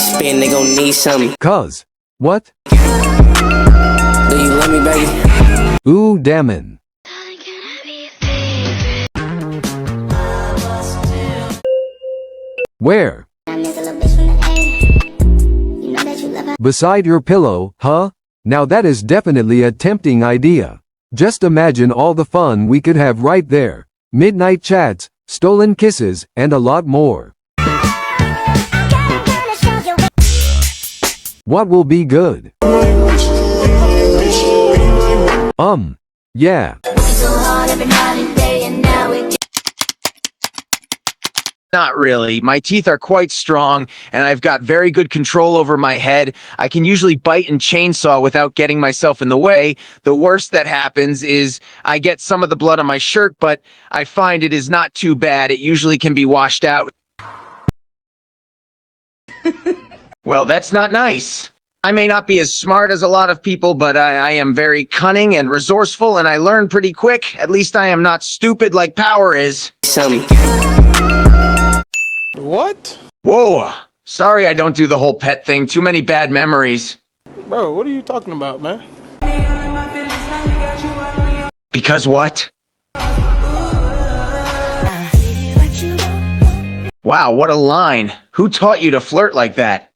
spin, they gon' need something. Cuz. What? Do you love me, baby? Ooh, damn. Where? Beside your pillow, huh? Now that is definitely a tempting idea. Just imagine all the fun we could have right there. Midnight chats, stolen kisses, and a lot more. What will be good? Yeah. Not really. My teeth are quite strong, and I've got very good control over my head. I can usually bite and chainsaw without getting myself in the way. The worst that happens is I get some of the blood on my shirt, but I find it is not too bad. It usually can be washed out. Well, that's not nice. I may not be as smart as a lot of people, but I am very cunning and resourceful, and I learn pretty quick. At least I am not stupid like Power is. What? Whoa. Sorry I don't do the whole pet thing. Too many bad memories. Bro, what are you talking about, man? Because what? Wow, what a line. Who taught you to flirt like that?